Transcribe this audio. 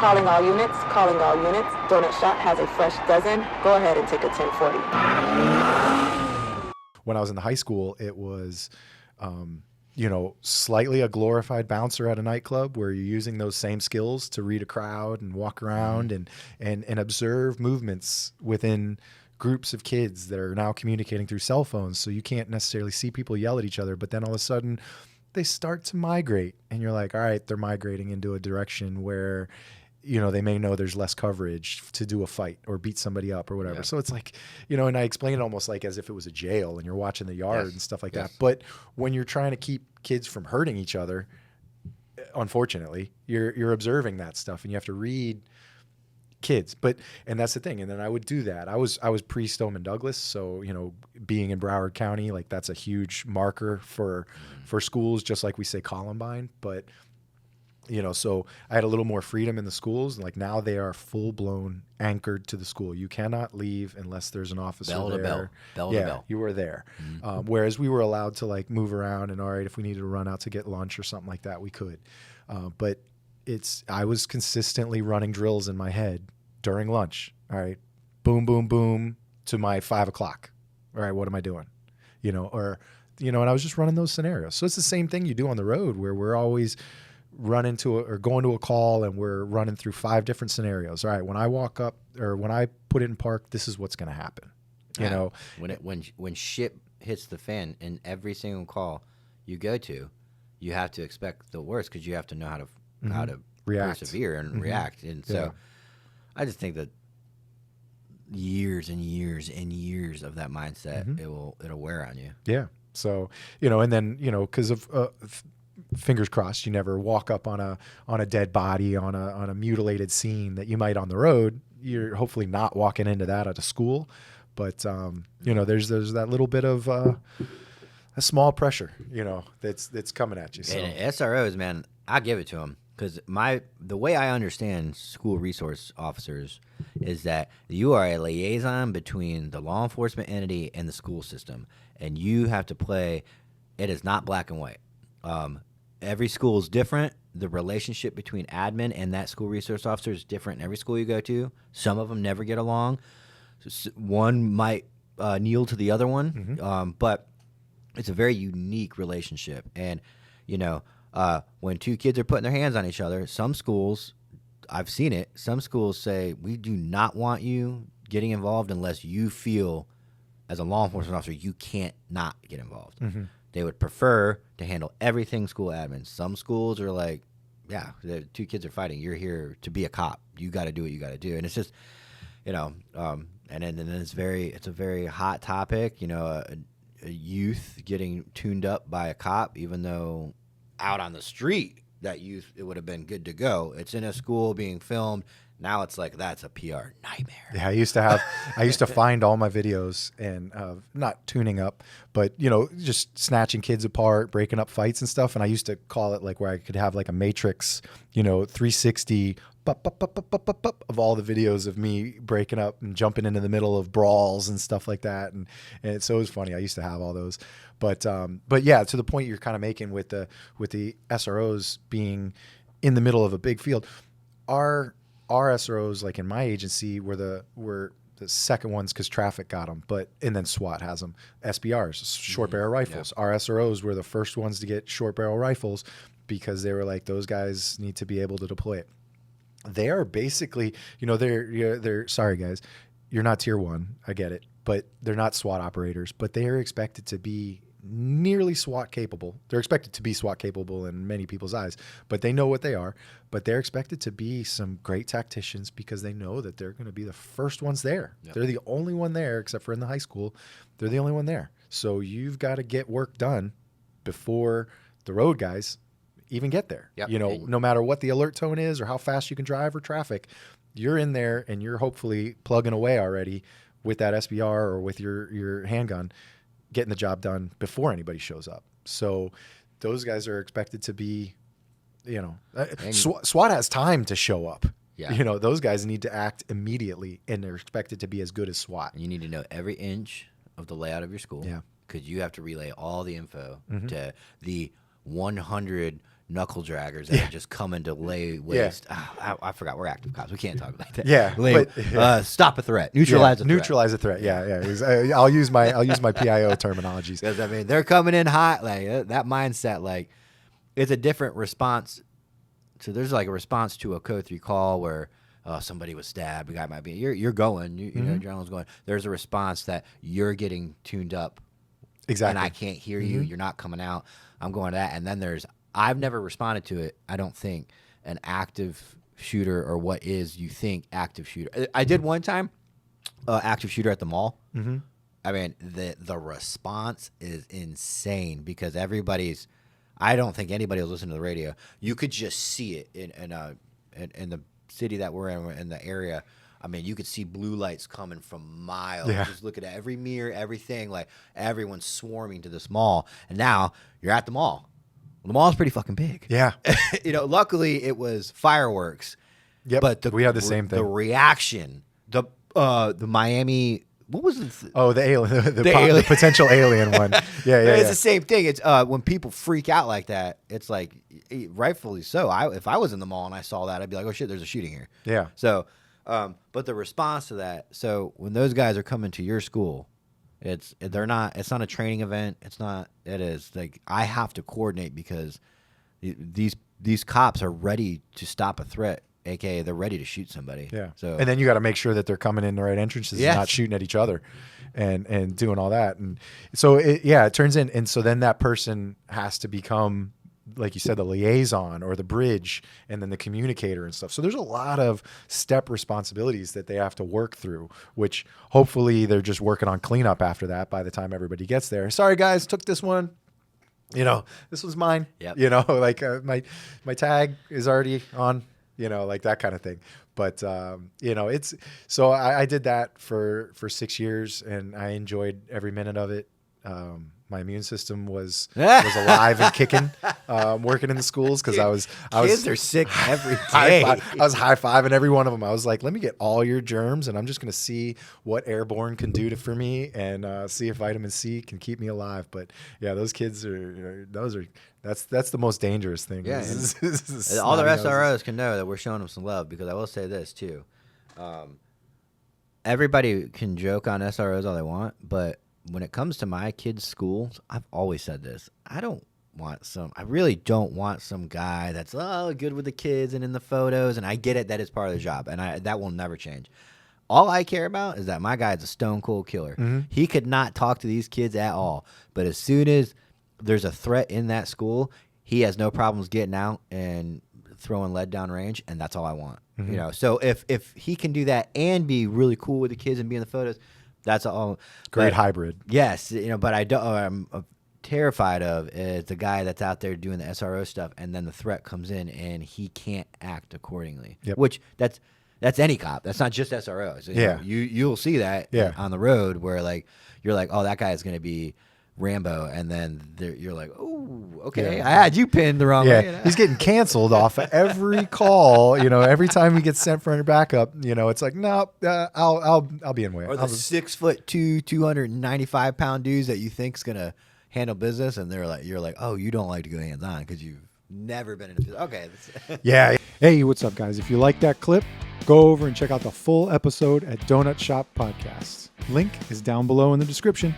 Calling all units, calling all units. Donut Shop has a fresh dozen. Go ahead and take a 1040. When I was in the high school, it was, slightly a glorified bouncer at a nightclub where you're using those same skills to read a crowd and walk around and observe movements within groups of kids that are now communicating through cell phones. So you can't necessarily see people yell at each other, but then all of a sudden they start to migrate and you're like, all right, they're migrating into a direction where, they may know there's less coverage to do a fight or beat somebody up or whatever. Yeah. So it's like, and I explain it almost like as if it was a jail and you're watching the yard and stuff like that. But when you're trying to keep kids from hurting each other, unfortunately, you're observing that stuff and you have to read kids. And that's the thing. And then I would do that. I was pre-Stoneman Douglas. So, being in Broward County, like that's a huge marker for schools, just like we say Columbine. But so I had a little more freedom in the schools. Like now they are full blown anchored to the school. You cannot leave unless there's an officer bell there. Bell to bell. You were there. Mm-hmm. Whereas we were allowed to like move around and all right, if we needed to run out to get lunch or something like that, we could. But I was consistently running drills in my head during lunch. All right, boom, boom, boom to my 5 o'clock. All right, what am I doing? And I was just running those scenarios. So it's the same thing you do on the road where we're always running to or going to a call and we're running through 5 different scenarios. All right, when I walk up or when I put it in park, this is what's going to happen. When shit hits the fan in every single call you go to, you have to expect the worst because you have to know how to persevere and react. And so I just think that years and years and years of that mindset, it'll wear on you. Yeah. So, and then, because of fingers crossed, you never walk up on a dead body on a mutilated scene that you might on the road. You're hopefully not walking into that at a school, but there's that little bit of a small pressure, that's coming at you. So. And SROs, man, I give it to them because the way I understand school resource officers is that you are a liaison between the law enforcement entity and the school system, and you have to play. It is not black and white. Every school is different. The relationship between admin and that school resource officer is different in every school you go to. Some of them never get along. One might kneel to the other one, but it's a very unique relationship. And, when 2 kids are putting their hands on each other, some schools, I've seen it, some schools say, we do not want you getting involved unless you feel, as a law enforcement officer, you can't not get involved. They would prefer to handle everything school admin. Some schools are like, yeah, the 2 kids are fighting. You're here to be a cop. You got to do what you got to do. And it's just, and then it's a very hot topic, a youth getting tuned up by a cop, even though out on the street, that youth, it would have been good to go. It's in a school being filmed. Now it's like that's a PR nightmare. Yeah, I used to find all my videos and not tuning up, but just snatching kids apart, breaking up fights and stuff. And I used to call it like where I could have like a Matrix, 360 of all the videos of me breaking up and jumping into the middle of brawls and stuff like that. And so it was funny. I used to have all those, but yeah, to the point you're kind of making with the SROs being in the middle of a big field, our SROs, like in my agency, were the second ones because traffic got them, and then SWAT has them. SBRs, short barrel rifles. Yeah. Our SROs were the first ones to get short barrel rifles because they were like, those guys need to be able to deploy it. They are basically, they're sorry guys, you're not tier 1, I get it, but they're not SWAT operators, but they are expected to be nearly SWAT capable. They're expected to be SWAT capable in many people's eyes, but they know what they are. But they're expected to be some great tacticians because they know that they're going to be the first ones there. Yep. They're the only one there, except for in the high school. They're the only one there. So you've got to get work done before the road guys even get there. Yep. No matter what the alert tone is or how fast you can drive or traffic, you're in there and you're hopefully plugging away already with that SBR or with your handgun, getting the job done before anybody shows up. So those guys are expected to be, SWAT has time to show up. Yeah. Those guys need to act immediately and they're expected to be as good as SWAT. You need to know every inch of the layout of your school. Yeah. Because you have to relay all the info to the 100 knuckle draggers that are just coming to lay waste. I forgot we're active cops. We can't talk like that. Yeah, Stop a threat. Neutralize a threat. Neutralize a threat. Yeah. I'll use my PIO terminologies. Because I mean, they're coming in hot. Like that mindset. Like it's a different response. So there's like a response to a code 3 call where somebody was stabbed. The guy might be. You're going. You know, adrenaline's going. There's a response that you're getting tuned up. Exactly. And I can't hear you. You're not coming out. I'm going to that. And then I've never responded to it. I don't think an active shooter or what is you think active shooter. I did one time, active shooter at the mall. Mm-hmm. I mean, the response is insane because everybody's. I don't think anybody was listening to the radio. You could just see it in the city that we're in the area. I mean, you could see blue lights coming from miles. Yeah. Just looking at every mirror, everything. Like everyone's swarming to this mall, and now you're at the mall. Well, the mall's pretty fucking big. Yeah. Luckily it was fireworks. Yep. But we had the same thing. The reaction, the Miami. What was it? Oh, the alien, the alien. potential alien one. Yeah. It's the same thing. It's when people freak out like that. It's like rightfully so. If I was in the mall and I saw that, I'd be like, oh shit, there's a shooting here. Yeah. So, but the response to that. So when those guys are coming to your school, it's not a training event. It is like I have to coordinate because these cops are ready to stop a threat. AKA they're ready to shoot somebody. Yeah. So and then you got to make sure that they're coming in the right entrances Yes. and not shooting at each other and doing all that. And so it turns in. And so then that person has to become, like you said, the liaison or the bridge and then the communicator and stuff. So there's a lot of step responsibilities that they have to work through, which hopefully they're just working on cleanup after that by the time everybody gets there. Sorry guys, took this one. This was mine. Yep. Like my tag is already on. Like that kind of thing. But, it's so I did that for 6 years and I enjoyed every minute of it. My immune system was alive and kicking, working in the schools because kids are sick every day. I was high-fiving every one of them. I was like, let me get all your germs and I'm just going to see what airborne can do for me and see if vitamin C can keep me alive. But yeah, those kids that's the most dangerous thing. Yeah, all the SROs can know that we're showing them some love because I will say this too. Everybody can joke on SROs all they want, but when it comes to my kids' schools, I've always said this. I really don't want some guy that's good with the kids and in the photos, and I get it that it's part of the job, and that will never change. All I care about is that my guy's a stone cold killer. Mm-hmm. He could not talk to these kids at all, but as soon as there's a threat in that school, he has no problems getting out and throwing lead down range, and that's all I want. Mm-hmm. So if he can do that and be really cool with the kids and be in the photos, that's all. Great hybrid. Yes, but I'm terrified of is the guy that's out there doing the SRO stuff, and then the threat comes in and he can't act accordingly. Yep. Which that's any cop. That's not just SROs. You'll see that on the road where like you're like, oh, that guy is going to be Rambo, and then you're like, oh, okay, I had you pinned the wrong way. He's getting canceled off of every call. Every time he gets sent for a backup, it's like, no, I'll be in way. Or the 6'2", 295-pound dudes that you think's gonna handle business, and you're like, oh, you don't like to go hands on because you've never been in a business. Okay. Yeah. Hey, what's up, guys? If you like that clip, go over and check out the full episode at Donut Shop Podcasts. Link is down below in the description.